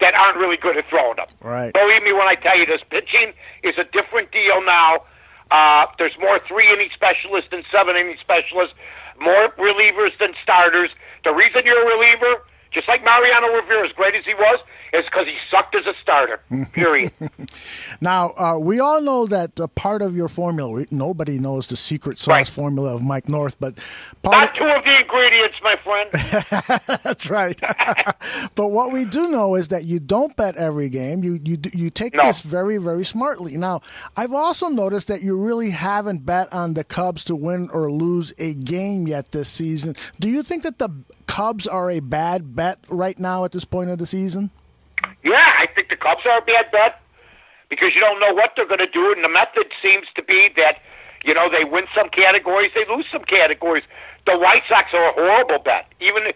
that aren't really good at throwing them. Right. Believe me when I tell you this, pitching is a different deal now. There's more 3-inning specialists than 7-inning specialists, more relievers than starters. The reason you're a reliever, just like Mariano Rivera, as great as he was, is because he sucked as a starter, period. Now, we all know that part of your formula, nobody knows the secret sauce formula of Mike North, but not 2 of the ingredients, my friend. That's right. But what we do know is that you don't bet every game. You take this very, very smartly. Now, I've also noticed that you really haven't bet on the Cubs to win or lose a game yet this season. Do you think that the Cubs are a bad bet right now at this point of the season? Yeah, I think the Cubs are a bad bet because you don't know what they're going to do, and the method seems to be that, they win some categories, they lose some categories. The White Sox are a horrible bet. Even,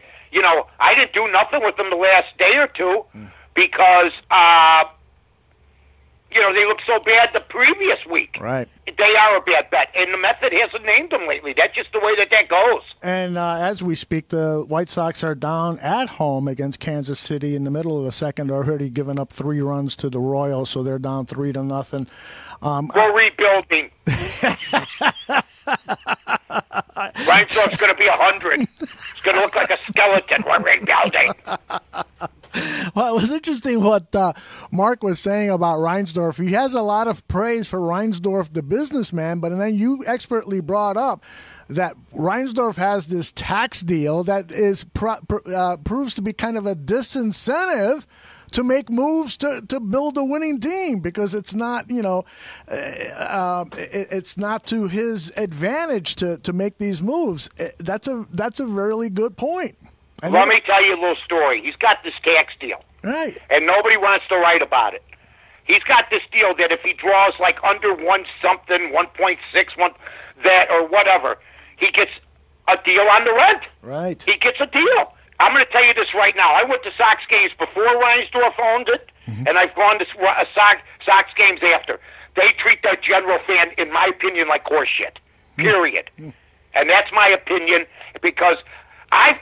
I didn't do nothing with them the last day or two because, they looked so bad the previous week. Right. They are a bad bet, and the method hasn't named them lately. That's just the way that goes. And as we speak, the White Sox are down at home against Kansas City in the middle of the second, already giving up 3 runs to the Royals, so they're down 3-0. We're rebuilding. Reinsdorf's going to be 100. It's going to look like a skeleton. We're rebuilding. Well, it was interesting what Mark was saying about Reinsdorf. He has a lot of praise for Reinsdorf, the businessman, but then you expertly brought up that Reinsdorf has this tax deal that is proves to be kind of a disincentive to make moves to build a winning team because it's not, it's not to his advantage to make these moves. That's a really good point. Let me tell you a little story. He's got this tax deal. Right. And nobody wants to write about it. He's got this deal that if he draws like under 1 something, 1.6, or whatever, he gets a deal on the rent. Right. He gets a deal. I'm going to tell you this right now. I went to Sox games before Reinsdorf owned it, and I've gone to Sox games after. They treat their general fan, in my opinion, like horse shit. Period. And that's my opinion, because I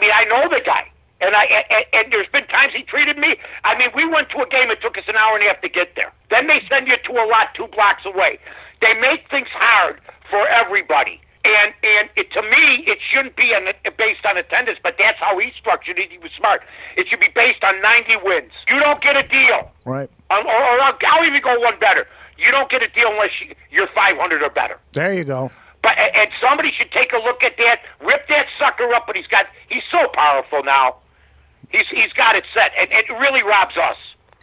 mean, I know the guy. And there's been times he treated me. I mean, we went to a game. It took us an hour and a half to get there. Then they send you to a lot 2 blocks away. They make things hard for everybody. And to me, it shouldn't be based on attendance, but that's how he structured it. He was smart. It should be based on 90 wins. You don't get a deal. Right. Or I'll even go one better. You don't get a deal unless you're 500 or better. There you go. But and somebody should take a look at that, rip that sucker up. But he's so powerful now. He's got it set, and it really robs us.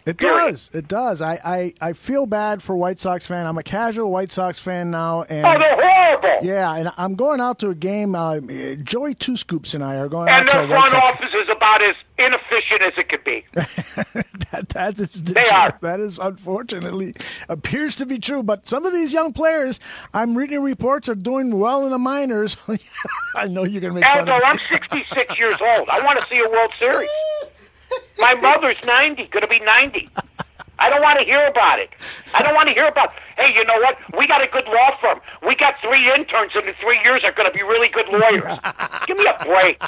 It does. It does. I feel bad for White Sox fan. I'm a casual White Sox fan now. And they're horrible. Yeah, and I'm going out to a game. Joey Two Scoops and I are going out to a And White their front Sox. office is about as inefficient as it could be. That is the They truth. are. That is unfortunately appears to be true. But some of these young players, I'm reading reports, are doing well in the minors. I know you're going to make fun Aldo, of I'm 66 years old. I want to see a World Series. My mother's 90, going to be 90. I don't want to hear about it. Hey, you know what? We got a good law firm. We got 3 interns, and in 3 years are going to be really good lawyers. Give me a break.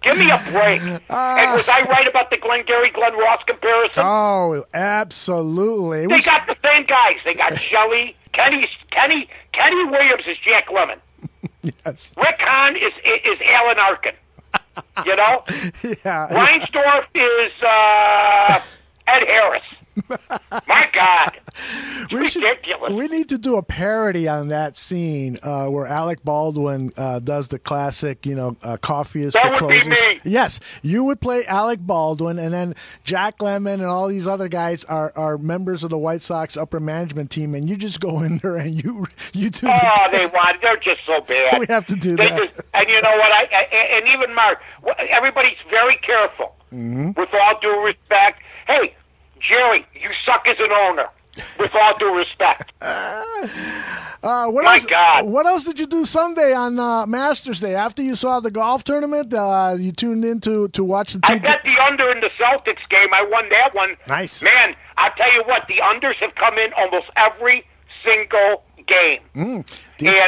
And was I right about the Glenn Ross comparison? Oh, absolutely. They got the same guys. They got Shelley. Kenny Williams is Jack Lemmon. Yes. Rick Hahn is Alan Arkin. You know? Yeah. Reinsdorf is Ed Harris. My God. It's ridiculous. We need to do a parody on that scene where Alec Baldwin does the classic, coffee is That for would be closers. me. Yes, you would play Alec Baldwin, and then Jack Lemmon and all these other guys are members of the White Sox upper management team, and you just go in there and you do They're just so bad. We have to do that. And you know what? And even Mark, everybody's very careful. With all due respect. Hey, Jerry, you suck as an owner. With all due respect. What else did you do Sunday on Masters Day? After you saw the golf tournament, you tuned in to watch the two. I bet the under in the Celtics game. I won that one. Nice. Man, I'll tell you what, the unders have come in almost every single game. And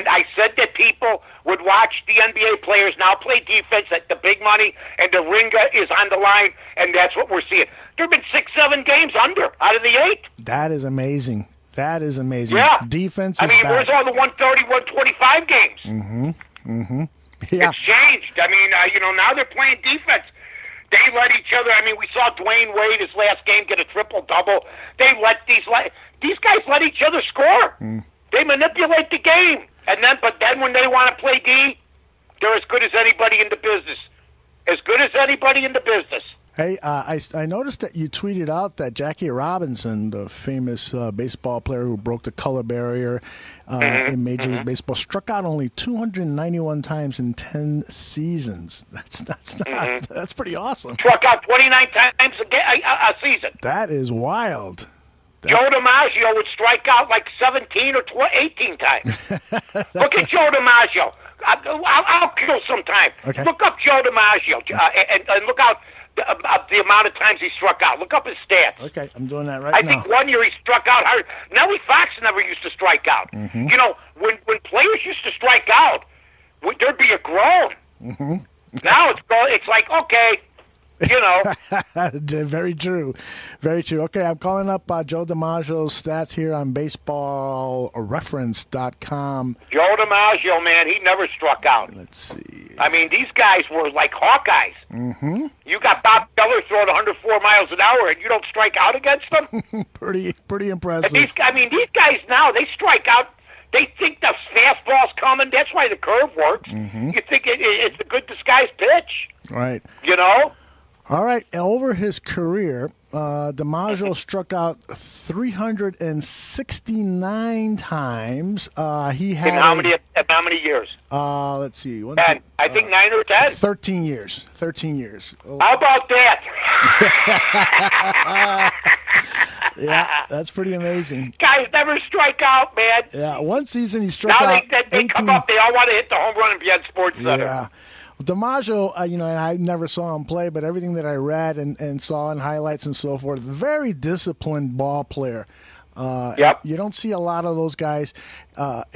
I said that people would watch the NBA players now play defense at the big money, and the ringer is on the line, and that's what we're seeing. There have been 6-7 games under out of the 8. That is amazing. Yeah. Defense is back. back. Where's all the 130, 125 games? Yeah. It's changed. I mean, now they're playing defense. They let each other. I mean, we saw Dwayne Wade his last game get a triple-double. They let these guys let each other score. They manipulate the game. But then when they want to play D, they're as good as anybody in the business. Hey, I noticed that you tweeted out that Jackie Robinson, the famous baseball player who broke the color barrier in Major League Baseball, struck out only 291 times in 10 seasons. That's pretty awesome. Struck out 29 times a season. That is wild. Joe DiMaggio would strike out like 17 or 18 times. Look at Joe DiMaggio. I'll kill sometime. Okay. Look up Joe DiMaggio and look out the amount of times he struck out. Look up his stats. Okay, I'm doing that now. I think one year he struck out hard. Nellie Fox never used to strike out. You know, when players used to strike out, there'd be a groan. Now it's like, okay. Very true. Okay, I'm calling up Joe DiMaggio's stats here on baseballreference.com. Joe DiMaggio, man, he never struck out. Let's see. I mean, these guys were like Hawkeyes. You got Bob Keller throwing 104 miles an hour, and you don't strike out against them? Pretty impressive. And these guys now, they strike out. They think the fastball's coming. That's why the curve works. You think it's a good disguised pitch. Right. All right, over his career, DiMaggio struck out 369 times. He had in how many years? Let's see. 10. I think 9 or 10. 13 years. Oh. How about that? Yeah, that's pretty amazing. Guys never strike out, man. Yeah, one season he struck now out. They come up, they all want to hit the home run and be on Sports Center. Yeah. Dimaggio, and I never saw him play, but everything that I read and saw in highlights and so forth, very disciplined ball player. Yep. You don't see a lot of those guys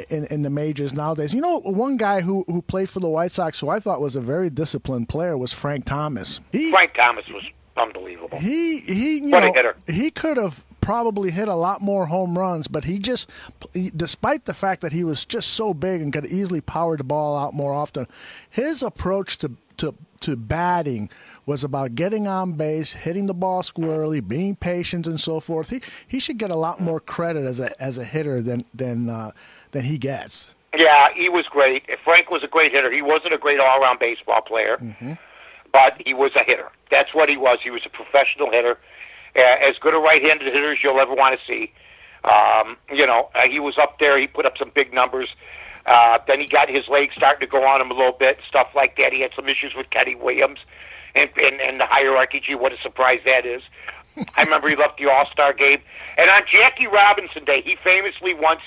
in the majors nowadays. One guy who played for the White Sox who I thought was a very disciplined player was Frank Thomas. Frank Thomas was unbelievable. A hitter. He could have probably hit a lot more home runs, but despite the fact that he was just so big and could easily power the ball out more often, his approach to batting was about getting on base, hitting the ball squarely, being patient, and so forth. He should get a lot more credit as a hitter than he gets. Yeah, he was great. Frank was a great hitter. He wasn't a great all-around baseball player, but he was a hitter. That's what he was. He was a professional hitter. As good a right-handed hitter as you'll ever want to see. He was up there. He put up some big numbers. Then he got his legs starting to go on him a little bit, stuff like that. He had some issues with Kenny Williams and the hierarchy. Gee, what a surprise that is. I remember he left the All-Star game. And on Jackie Robinson Day, he famously once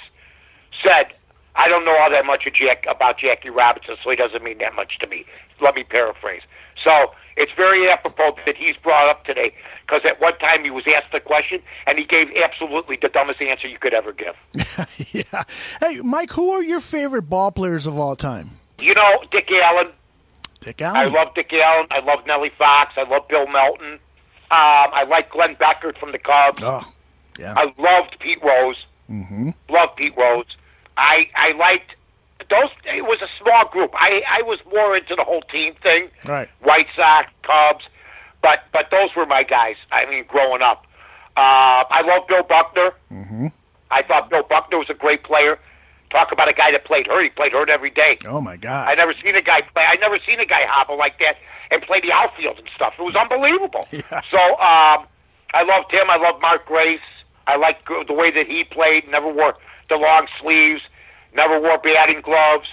said, I don't know all that much about Jackie Robinson, so he doesn't mean that much to me. Let me paraphrase. So it's very apropos that he's brought up today, because at one time he was asked a question, and he gave absolutely the dumbest answer you could ever give. Yeah. Hey, Mike, who are your favorite ball players of all time? Dick Allen. Dick Allen. I love Dick Allen. I love Nellie Fox. I love Bill Melton. I like Glenn Beckert from the Cubs. Oh, yeah. I loved Pete Rose. Loved Pete Rose. I liked those. It was a small group. I was more into the whole team thing. Right. White Sox, Cubs, but those were my guys. I mean, growing up, I love Bill Buckner. I thought Bill Buckner was a great player. Talk about a guy that played hurt. He played hurt every day. Oh my God! I never seen a guy hobble like that and play the outfield and stuff. It was unbelievable. Yeah. So I loved him. I loved Mark Grace. I liked the way that he played. Never wore the long sleeves. Never wore batting gloves.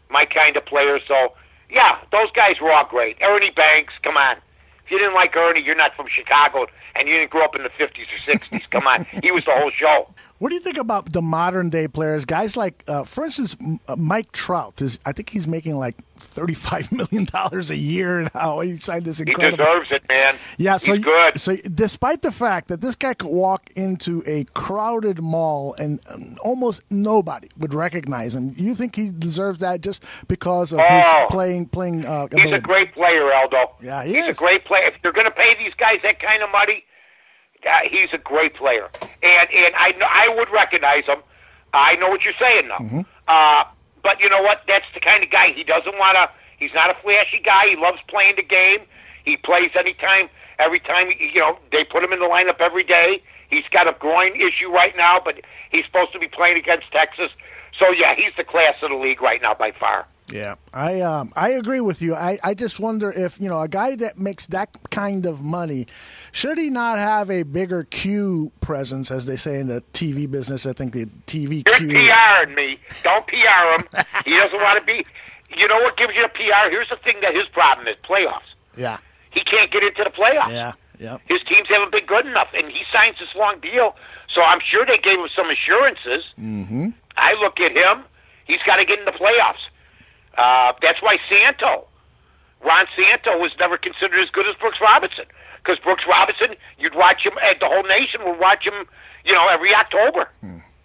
My kind of player. So yeah, those guys were all great. Ernie Banks. Come on. If you didn't like Ernie, you're not from Chicago, and you didn't grow up in the 50s or 60s. Come on. He was the whole show. What do you think about the modern-day players? Guys like, for instance, Mike Trout. I think he's making like $35 million a year now. He signed this incredible... He deserves it, man. Yeah, he's good. So despite the fact that this guy could walk into a crowded mall and almost nobody would recognize him, you think he deserves that just because of his playing abilities? He's a great player, Aldo. Yeah, he is. He's a great player. If you're going to pay these guys that kind of money, he's a great player. And I would recognize him. I know what you're saying, though. But you know what? That's the kind of guy. He doesn't want to. He's not a flashy guy. He loves playing the game. He plays anytime, every time. They put him in the lineup every day. He's got a groin issue right now, but he's supposed to be playing against Texas. So yeah, he's the class of the league right now by far. Yeah, I agree with you. I just wonder if, a guy that makes that kind of money, should he not have a bigger Q presence, as they say in the TV business? I think the TV Q. You're PRing me. Don't PR him. He doesn't want to be. You know what gives you a PR? Here's the thing that his problem is, playoffs. Yeah. He can't get into the playoffs. Yeah. Yep. His teams haven't been good enough, and he signs this long deal, so I'm sure they gave him some assurances. I look at him. He's got to get in the playoffs. That's why Ron Santo was never considered as good as Brooks Robinson. Because Brooks Robinson, you'd watch him, and the whole nation would watch him, every October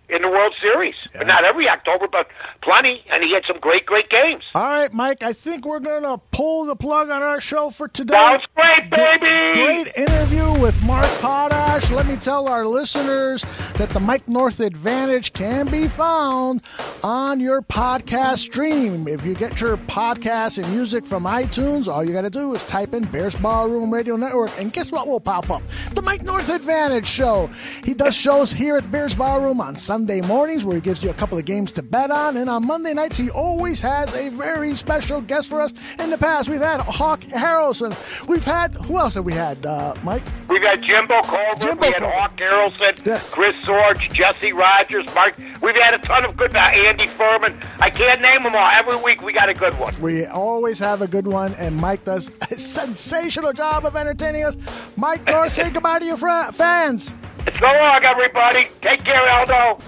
in the World Series. Yeah. But not every October, but plenty, and he had some great, great games. All right, Mike, I think we're going to pull the plug on our show for today. Sounds great, baby! Great interview with Mark Potash. Let me tell our listeners that the Mike North Advantage can be found on your podcast stream. If you get your podcasts and music from iTunes, all you got to do is type in Bears Barroom Radio Network, and guess what will pop up? The Mike North Advantage Show. He does shows here at the Bears Barroom on Sunday mornings where he gives you a couple of games to bet on, and on Monday nights he always has a very special guest for us. In the past, we've had Hawk Harrelson. We've had, who else have we had, Mike? We've had Jimbo Colbert, we had Hawk Harrelson, yes. Chris Sorge, Jesse Rogers, Mark. We've had a ton of good, Andy Furman. I can't name them all. Every week we got a good one. We always have a good one, and Mike does a sensational job of entertaining us. Mike North, say goodbye to your fans. So long, everybody. Take care, Aldo.